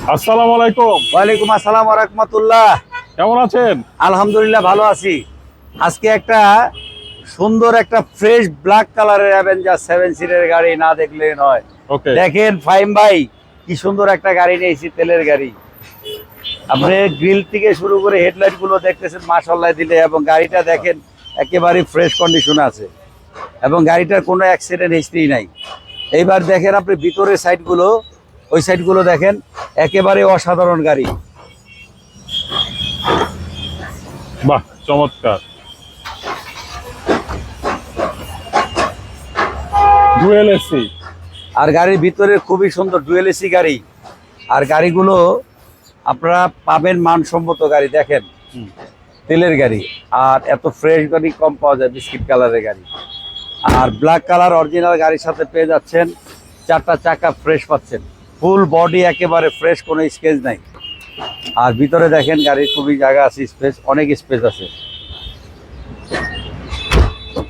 আসসালামু আলাইকুম। ওয়ালাইকুম আসসালাম ওয়া রাহমাতুল্লাহ। কেমন আছেন? আলহামদুলিল্লাহ ভালো আছি। আজকে একটা সুন্দর একটা ফ্রেশ ব্ল্যাক কালারের অ্যাভেঞ্জার 7 সিটের গাড়ি না দেখলে নয়। ওকে। দেখেন ফাইম ভাই, কি সুন্দর একটা গাড়ি নিয়েছি, তেলের গাড়ি। আপনি গ্রিল থেকে শুরু করে হেডলাইট গুলো দেখতেছেন মাশাআল্লাহ দিলে, এবং গাড়িটা দেখেন একেবারে ফ্রেশ কন্ডিশনে আছে, এবং গাড়িটার কোনো অ্যাক্সিডেন্ট হিস্ট্রি নাই। এইবার দেখেন আপনি ভিতরের সাইডগুলো, ওই সাইডগুলো দেখেন, একেবারে অসাধারণ গাড়ি। বাহ, চমৎকার। Dual AC. আর গাড়ির ভিতরে খুবই সুন্দর ডুয়েল এসি গাড়ি। আর গাড়িগুলো আপনারা পাবেন মানসম্মত গাড়ি। দেখেন তেলের গাড়ি, আর এত ফ্রেশ গাড়ি কম পাওয়া যায়, বিস্কিট কালারের গাড়ি। আর ব্ল্যাক কালার অরিজিনাল গাড়ির সাথে পেয়ে যাচ্ছেন 4টা চাকা ফ্রেশ পাচ্ছেন, ফুল বডি একেবারে ফ্রেশ, কোনো স্কেচ নাই। আর ভিতরে দেখেন গাড়ির খুবই জায়গা আছে, স্পেস, অনেক স্পেস আছে।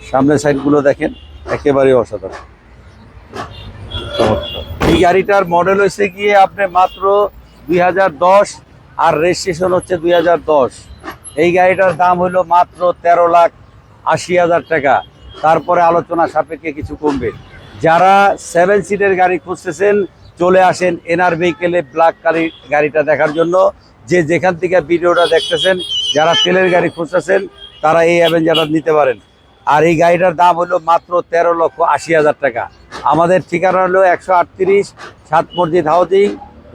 সামনের সাইডগুলো দেখেন একেবারে অসাধারণ। চমৎকার। এই গাড়িটার মডেল হয়েছে গিয়ে আপনি মাত্র 2010, আর রেজিস্ট্রেশন হচ্ছে 2010। এই গাড়িটার দাম হলো মাত্র 13,80,000 টাকা। তারপরে আলোচনা সাপেক্ষে কিছু কমবে। যারা 7 সিটের গাড়ি খুঁজতেছেন চলে আসেন এনআর ভেহিকেলে ব্ল্যাক গাড়িটা দেখার জন্য। যে যেখান থেকে ভিডিওটা দেখতেছেন, যারা তেলের গাড়ি খুঁজতেছেন তারা এই অ্যাভেঞ্জারটা নিতে পারেন। আর এই গাড়িটার দাম হলো মাত্র 13,80,000 টাকা। আমাদের ঠিকানা হলো 138 সাত মসজিদ housing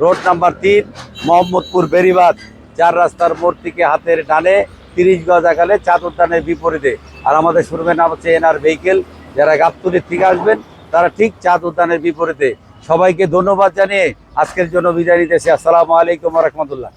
road number 3, Mohammadpur Beribadh, 4 রাস্তার মোড় থেকে হাতের ডানে 30 গজ আগালে চাঁদ উদ্যানের বিপরীতে। আর আমাদের শোরুমের নাম হচ্ছে এনআর ভেহিকেল। যারা গাবতলীর থেকে আসবেন তারা ঠিক চাঁদ উদ্যানের বিপরীতে। সবাইকে ধন্যবাদ জানিয়ে আজকের জন্য বিদায় নিতেছি। আসসালামু আলাইকুম ওয়া রাহমাতুল্লাহ।